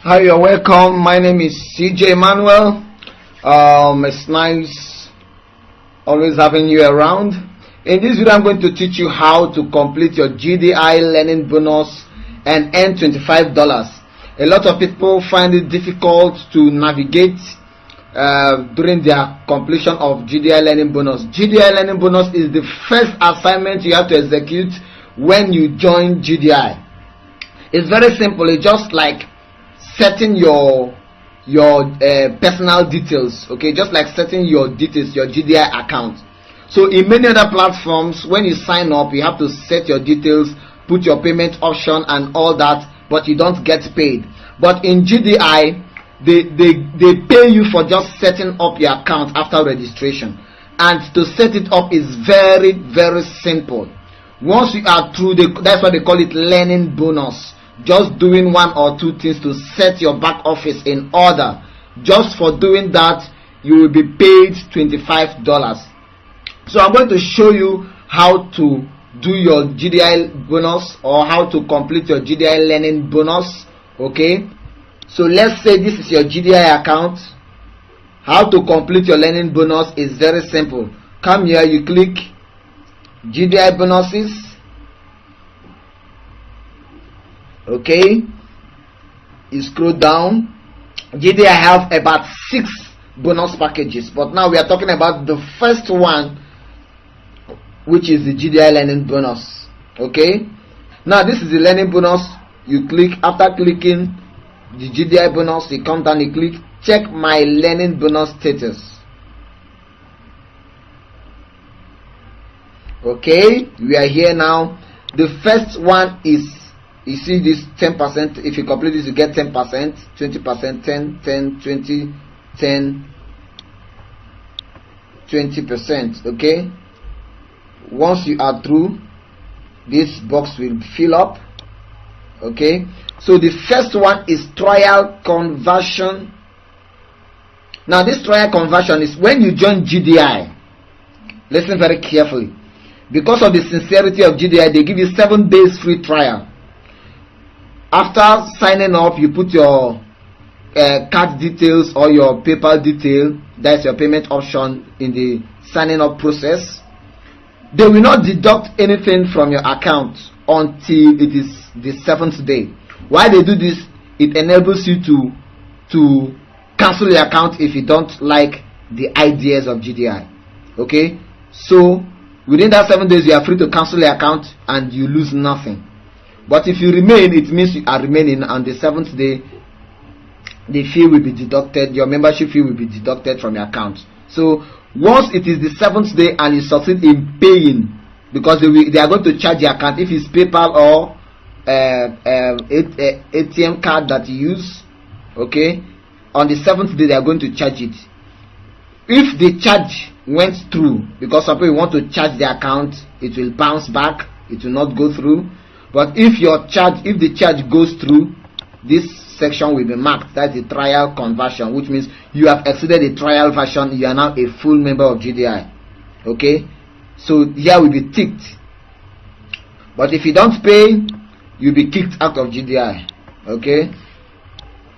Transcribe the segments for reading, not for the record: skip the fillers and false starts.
Hi, you're welcome. My name is CJ Manuel. It's nice always having you around. In this video, I'm going to teach you how to complete your GDI learning bonus and earn $25. A lot of people find it difficult to navigate during their completion of GDI learning bonus. GDI learning bonus is the first assignment you have to execute when you join GDI. It's very simple. It's just like setting your personal details, okay, just like setting your details, your GDI account. So in many other platforms, when you sign up, you have to set your details, put your payment option and all that, but you don't get paid. But in GDI, they pay you for just setting up your account after registration, and to set it up is very, very simple. Once you are through, that's why they call it learning bonus. Just doing one or two things to set your back office in order. Just for doing that, you will be paid $25. So I'm going to show you how to do your GDI bonus, or how to complete your GDI learning bonus. Okay, so let's say this is your GDI account. How to complete your learning bonus is very simple. Come here, you click GDI bonuses. Okay, you scroll down. GDI have about 6 bonus packages, but now we are talking about the first one, which is the GDI learning bonus. Okay, now this is the learning bonus. You click. After clicking the GDI bonus, you come down, you click check my learning bonus status. Okay, we are here now. The first one is, you see this 10%. If you complete this, you get 10%, 20%, 10, 10, 20, 10, 20%. Okay, once you are through, this box will fill up. Okay, so the first one is trial conversion. Now this trial conversion is when you join GDI. Listen very carefully. Because of the sincerity of GDI, they give you 7 days free trial. After signing up, you put your card details or your PayPal detail, that's your payment option, in the signing up process. They will not deduct anything from your account until it is the 7th day. Why they do this? It enables you to cancel your account if you don't like the ideas of GDI. Okay, so within that 7 days, you are free to cancel your account and you lose nothing. But if you remain, it means you are remaining. On the 7th day, the fee will be deducted. Your membership fee will be deducted from your account. So once it is the 7th day and you succeed in paying, because they are going to charge your account if it's PayPal or ATM card that you use. Okay, on the 7th day they are going to charge it. If the charge went through, because some people want to charge the account, it will bounce back. It will not go through. But if the charge goes through, this section will be marked. That's the trial conversion, which means you have exceeded the trial version. You are now a full member of GDI. Okay, so here will be ticked. But if you don't pay, you'll be kicked out of GDI. Okay,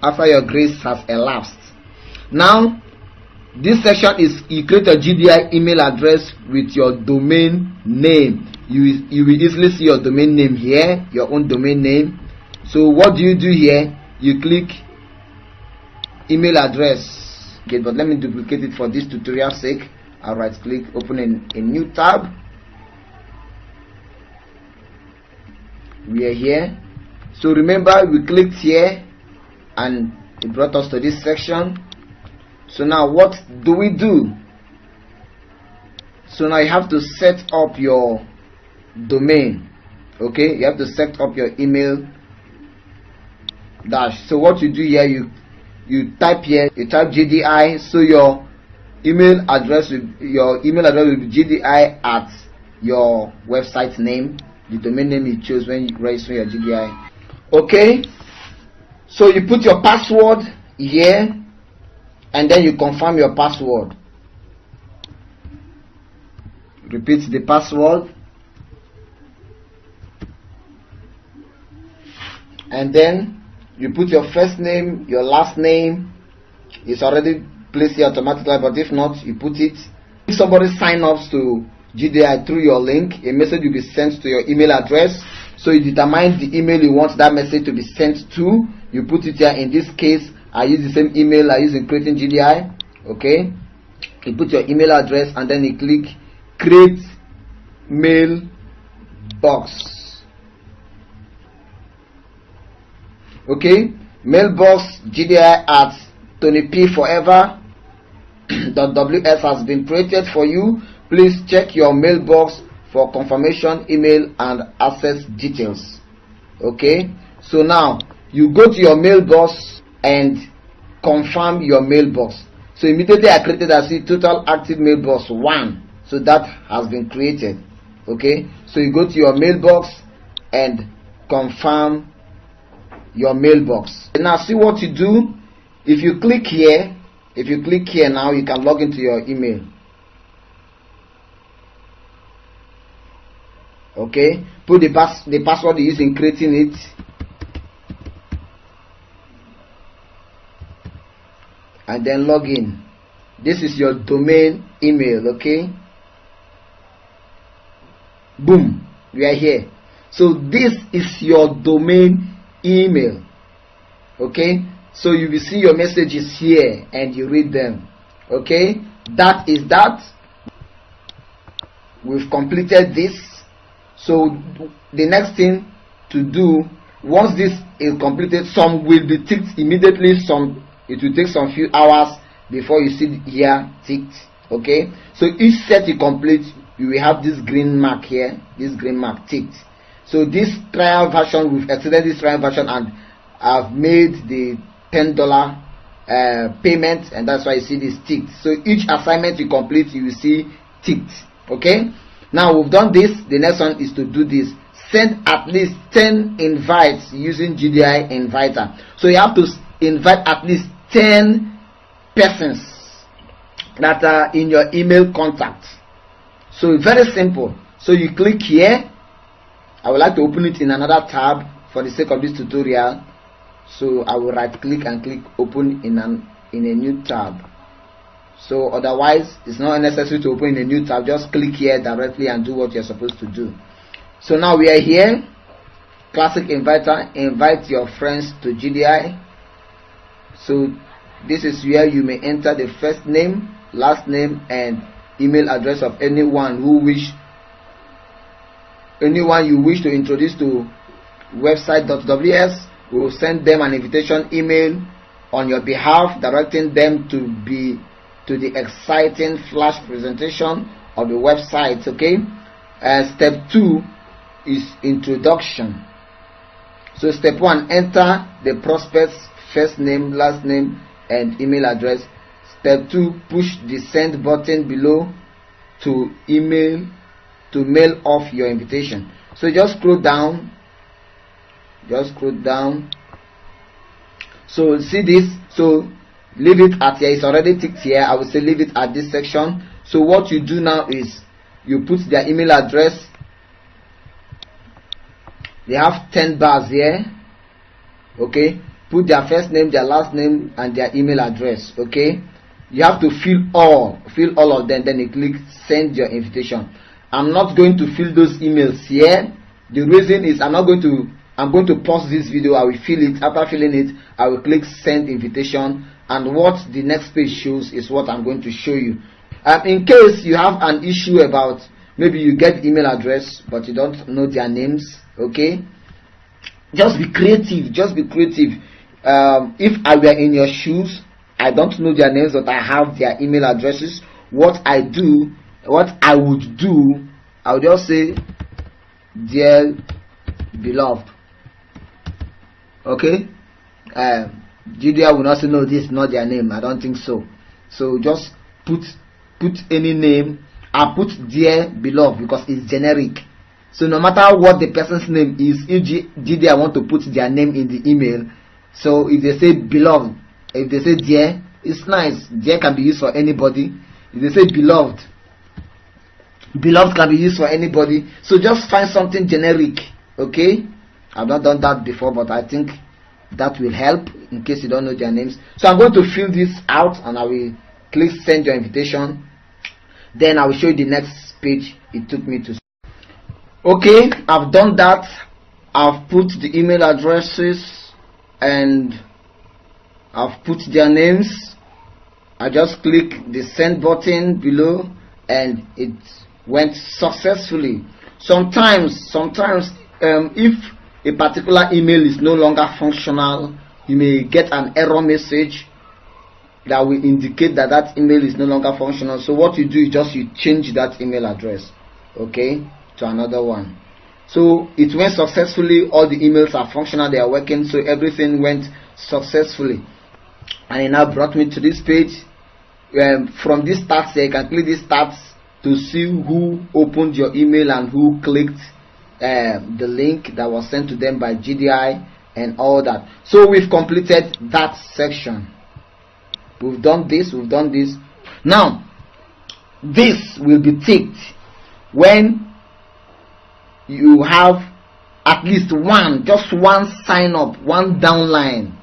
after your grace has elapsed. Now this section is, you create a GDI email address with your domain name. You will easily see your domain name here, your own domain name. So what do you do here? You click email address. Okay, but let me duplicate it for this tutorial sake. I'll right click, open a new tab. We are here. So remember, we clicked here and it brought us to this section. So now what do we do? So now you have to set up your domain. Okay, you have to set up your email dash. So what you do here, you type here, you type GDI. So your email address will be GDI at your website name, the domain name you chose when you register your GDI. Okay, so you put your password here and then you confirm your password. Repeat the password and then you put your first name, your last name. It's already placed here automatically, but if not, you put it. If somebody sign up to GDI through your link, a message will be sent to your email address. So you determine the email you want that message to be sent to. You put it here. In this case, I use the same email I use in creating GDI. Okay, you put your email address and then you click create mailbox. Okay, mailbox GDI at TonyPforever.ws has been created for you. Please check your mailbox for confirmation email and access details. Okay, so now you go to your mailbox and confirm your mailbox. So immediately I created, I see total active mailbox 1. So that has been created. Okay, so you go to your mailbox and confirm your mailbox. And now see what you do. If you click here now, you can log into your email. Okay, put the password you use in creating it. And then log in. This is your domain email. Okay, boom, we are here. So this is your domain email. Okay, so you will see your messages here and you read them. Okay, that is that. We've completed this. So the next thing to do, once this is completed, some will be ticked immediately, some it will take some few hours before you see here ticked. Okay, so each set you complete, you will have this green mark here, this green mark ticked. So this trial version, we've extended this trial version and I've made the $10 payment, and that's why you see this ticked. So each assignment you complete, you will see ticked. Okay, now we've done this. The next one is to do this. Send at least 10 invites using GDI Inviter. So you have to invite at least 10 persons that are in your email contact. So very simple. So you click here. I would like to open it in another tab for the sake of this tutorial. So I will right click and click open in a new tab. So otherwise it's not necessary to open in a new tab. Just click here directly and do what you're supposed to do. So now we are here. Classic Inviter. Invite your friends to GDI. So this is where you may enter the first name, last name, and email address of anyone you wish to introduce to website.ws. We will send them an invitation email on your behalf, directing them to the exciting flash presentation of the website. Okay, step 2 is introduction. So step 1, enter the prospect's first name, last name, and email address. Step 2, push the send button below to mail off your invitation. So just scroll down. So see this. So leave it at here. It's already ticked here. I will say leave it at this section. So what you do now is you put their email address. They have 10 bars here. Okay, put their first name, their last name, and their email address. Okay, you have to fill all of them. Then you click send your invitation. I'm not going to fill those emails here. The reason is I'm going to pause this video. I will fill it. After filling it, I will click send invitation, and what the next page shows is what I'm going to show you. In case you have an issue about maybe you get email address but you don't know their names, okay, just be creative. If I were in your shoes, I don't know their names but I have their email addresses. What I would do, I would just say dear beloved. Okay, GDI will not say no, this is not their name. I don't think so. So just put any name. I put dear beloved because it's generic. So no matter what the person's name is, if GDI want to put their name in the email, so if they say beloved, if they say dear, it's nice. Dear can be used for anybody. If they say beloved can be used for anybody. So just find something generic. Okay, I've not done that before, but I think That will help in case you don't know their names. So I'm going to fill this out and I will click send your invitation. Then I will show you the next page it took me to. Okay, I've done that. I've put the email addresses and I've put their names. I just click the send button below and it went successfully. Sometimes if a particular email is no longer functional, you may get an error message that will indicate that that email is no longer functional. So what you do is just you change that email address, okay, to another one. So it went successfully. All the emails are functional, they are working, so everything went successfully. And it now brought me to this page. From this stats here, you can click this stats to see who opened your email and who clicked the link that was sent to them by GDI and all that. So we've completed that section. We've done this. Now this will be ticked when you have at least just one sign up, one downline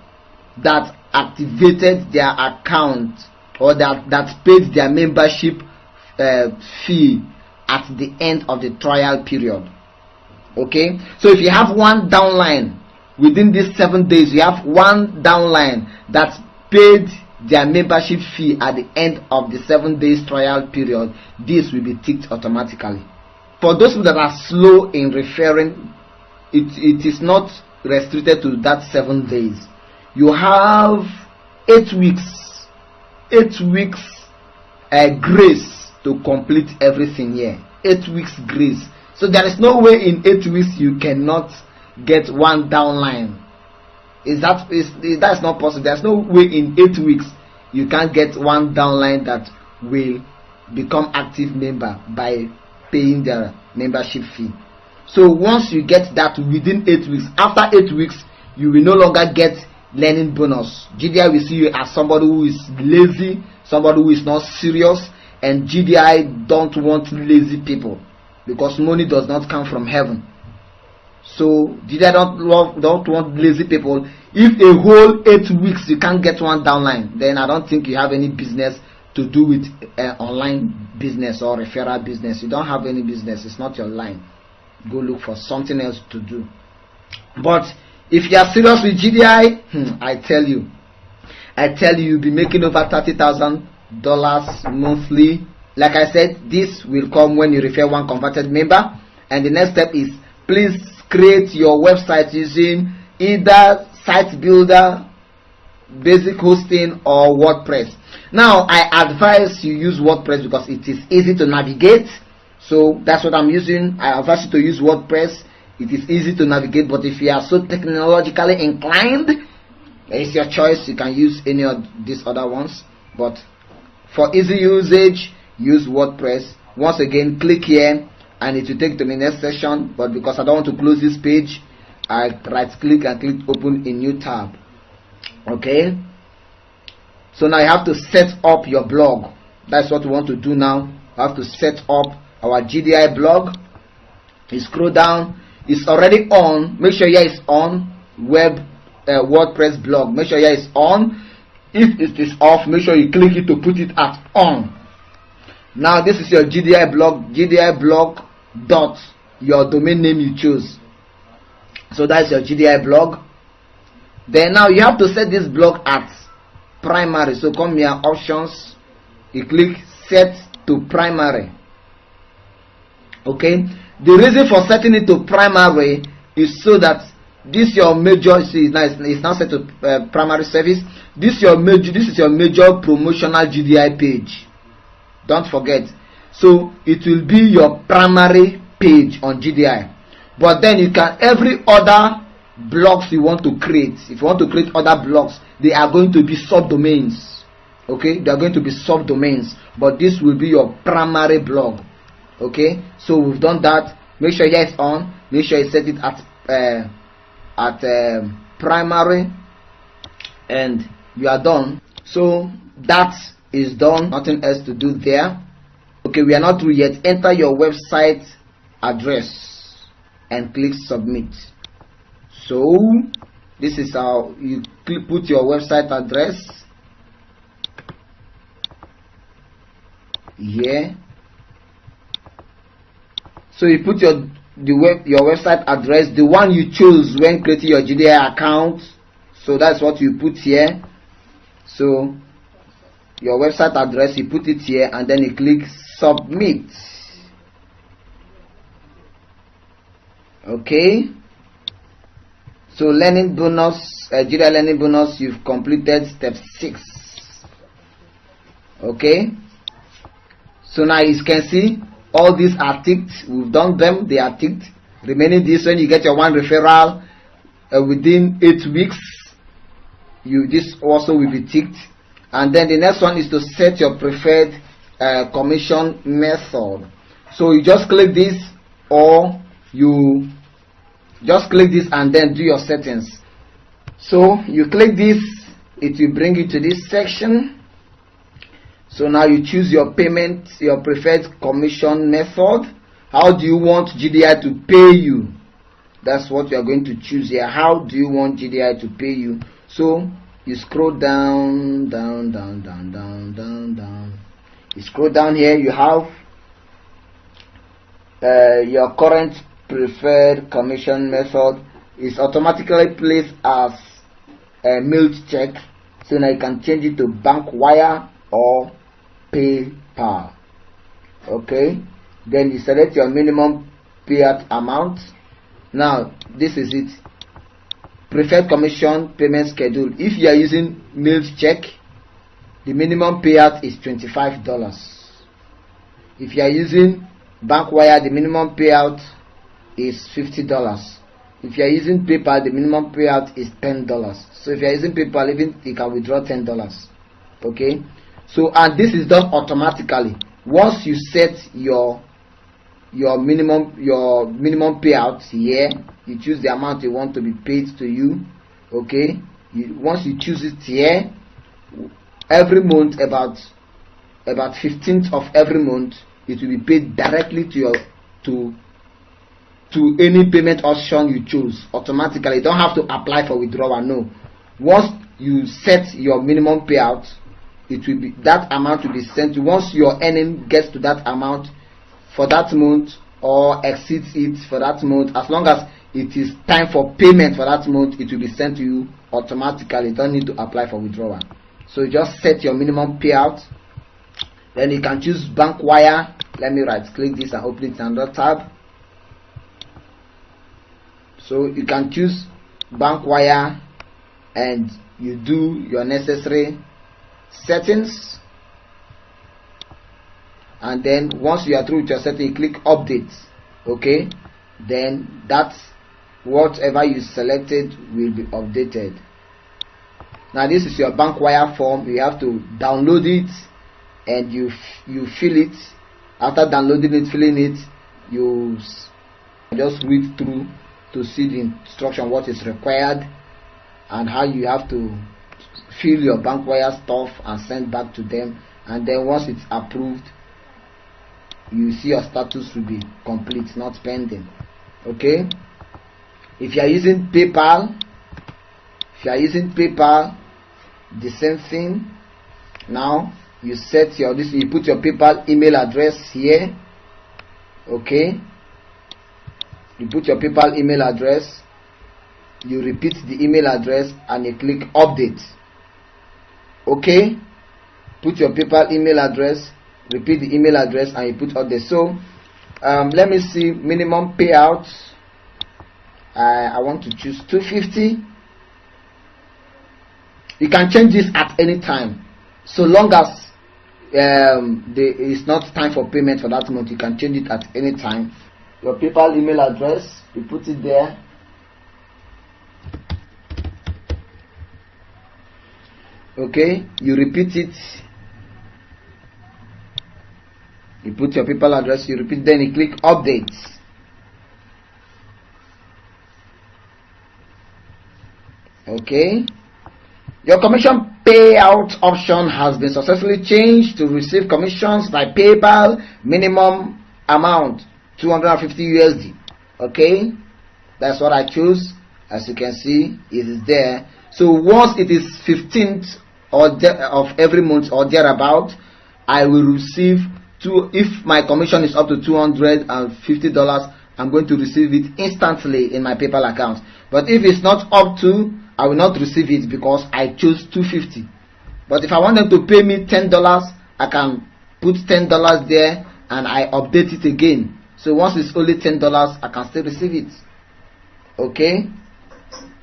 that activated their account or that paid their membership fee at the end of the trial period. Okay, so if you have one downline within these 7 days, you have one downline that paid their membership fee at the end of the 7 days trial period, this will be ticked automatically. For those people that are slow in referring, it is not restricted to that 7 days. You have 8 weeks grace to complete everything here. 8 weeks grace. So there is no way in 8 weeks you cannot get one downline. That's not possible. There's no way in 8 weeks you can't get one downline that will become active member by paying their membership fee. So once you get that within 8 weeks, after 8 weeks you will no longer get learning bonus. GDI will see you as somebody who is lazy, somebody who is not serious, and GDI don't want lazy people because money does not come from heaven. So GDI don't want lazy people. If a whole 8 weeks you can't get one downline, then I don't think you have any business to do with online business or referral business. You don't have any business. It's not your line. Go look for something else to do. But if you are serious with GDI, I tell you, you'll be making over $30,000 monthly. Like I said, this will come when you refer one converted member. And the next step is, please create your website using either Site Builder, Basic Hosting, or WordPress. Now, I advise you use WordPress because it is easy to navigate. So that's what I'm using. I advise you to use WordPress. It is easy to navigate, but if you are so technologically inclined, it's your choice. You can use any of these other ones, but for easy usage, use WordPress. Once again, click here and it will take to the next session, but because I don't want to close this page, I right click and click open a new tab. Okay, so now you have to set up your blog. That's what we want to do now. We have to set up our GDI blog. You scroll down, it's already on. Make sure here it's on. WordPress blog, make sure here it's on. If it is off, make sure you click it to put it at on. Now this is your GDI blog, GDI blog dot your domain name you choose. So that's your GDI blog. Then now you have to set this blog at primary. So come here, options, you click set to primary. Okay, the reason for setting it to primary is so that this your major, see, it's now set to primary service. This is your major promotional GDI page. Don't forget. So it will be your primary page on GDI. But then you can, every other blogs you want to create, if you want to create other blogs, they are going to be subdomains. Okay, they are going to be subdomains, but this will be your primary blog. Okay, so we've done that. Make sure here it's on. Make sure you set it at primary, and you are done. So that is done. Nothing else to do there. Okay, we are not through yet. Enter your website address and click submit. So This is how you put your website address here. So you put your website address, the one you choose when creating your GDI account. So that's what you put here. So your website address, you put it here, and then you click submit. Okay. So learning bonus, GDI learning bonus, you've completed step 6. Okay. So now you can see all these are ticked. We've done them, they are ticked. Remaining this, when you get your 1 referral within 8 weeks, this also will be ticked. And then the next one is to set your preferred commission method. So you just click this, or you just click this and then do your settings. So you click this, it will bring you to this section. So now you choose your payment, your preferred commission method. How do you want GDI to pay you? That's what you are going to choose here. How do you want GDI to pay you? So you scroll down. You scroll down here, you have your current preferred commission method is automatically placed as a mailed check. So now you can change it to bank wire or PayPal. Okay, then you select your minimum payout amount. Now this is it, preferred commission payment schedule. If you are using mailed check, the minimum payout is $25. If you are using bank wire, the minimum payout is $50. If you are using PayPal, the minimum payout is $10. So if you are using PayPal, even you can withdraw $10. Okay. So, and this is done automatically. Once you set your minimum payout here, you choose the amount you want to be paid to you. Okay. Once you choose it here, every month, about 15th of every month, it will be paid directly to your to any payment option you choose automatically. You don't have to apply for withdrawal. No. Once you set your minimum payout, it will be, that amount will be sent to, once your earning gets to that amount for that month or exceeds it for that month, as long as it is time for payment for that month, it will be sent to you automatically. You don't need to apply for withdrawal. So you just set your minimum payout. Then you can choose bank wire. Let me right click this and open it in another tab. So you can choose bank wire and you do your necessary settings, and then once you are through with your setting, you click update. Okay, then that's whatever you selected will be updated. Now this is your bank wire form. You have to download it and you fill it. After downloading it, filling it, you just read through to see the instruction, what is required and how you have to fill your bank wire stuff and send back to them. And then once it's approved, you see your status will be complete, not pending. Okay. If you are using PayPal, the same thing. Now you set your you put your PayPal email address here. Okay, you put your PayPal email address, you repeat the email address and you click update. Okay, put your PayPal email address, repeat the email address and you put update. So let me see minimum payout. I want to choose $250. You can change this at any time, so long as it's not time for payment for that month. You can change it at any time. Your PayPal email address, you put it there. Okay, you repeat it. You put your PayPal address, you repeat, then you click update. Okay, your commission payout option has been successfully changed to receive commissions by PayPal. Minimum amount $250 USD. Okay, that's what I choose. As you can see, it is there. So once it is 15th of every month or thereabout, I will receive if my commission is up to $250, I'm going to receive it instantly in my PayPal account. But if it's not up to, I will not receive it because I chose $250. But if I want them to pay me $10, I can put $10 there and I update it again. So once it's only $10, I can still receive it. Okay,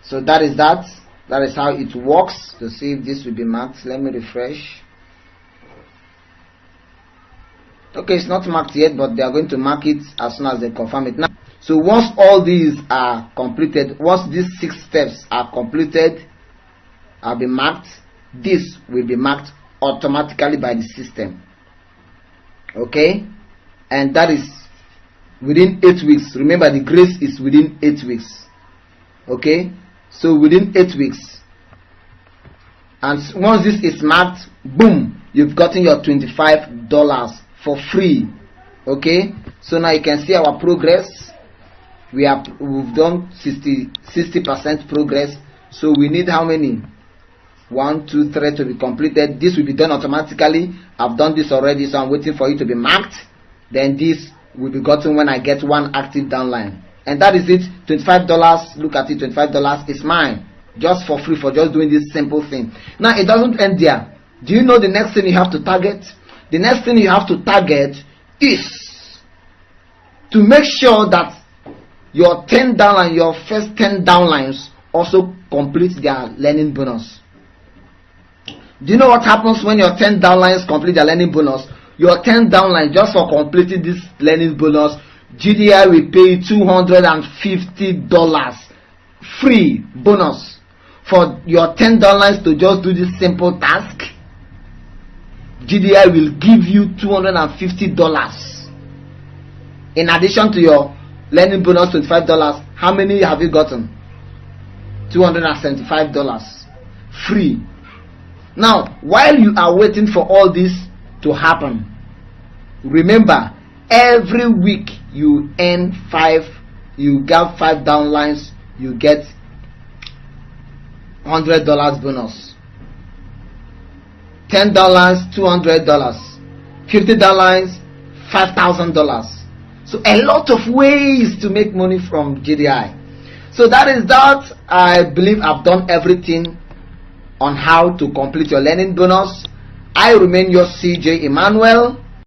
so that is that is how it works. To see if this will be marked, let me refresh. Okay, it's not marked yet, but they are going to mark it as soon as they confirm it now. So once all these are completed, once these 6 steps are completed, I'll be marked. This will be marked automatically by the system. Okay, and that is within 8 weeks. Remember, the grace is within 8 weeks. Okay, so within 8 weeks, and once this is marked, boom, you've gotten your $25 for free. Okay, so now you can see our progress. We've done 60% progress. So we need how many? 1, 2, 3 to be completed. This will be done automatically. I've done this already, so I'm waiting for it to be marked. Then this will be gotten when I get 1 active downline. And that is it. $25. Look at it, $25 is mine, just for free, for just doing this simple thing. Now it doesn't end there. Do you know the next thing you have to target? The next thing you have to target is to make sure that your 10 downline, your first 10 downlines also complete their learning bonus. Do you know what happens when your 10 downlines complete their learning bonus? Your 10 downlines, just for completing this learning bonus, GDI will pay $250 free bonus for your 10 downlines to just do this simple task. GDI will give you $250 in addition to your learning bonus $25. How many have you gotten? $275 free. Now, while you are waiting for all this to happen, remember, every week you earn 5, you get 5 downlines, you get $100 bonus. $10, $200, $50, $5,000. So a lot of ways to make money from GDI. So that is that. I believe I've done everything on how to complete your learning bonus. I remain your CJ Emmanuel.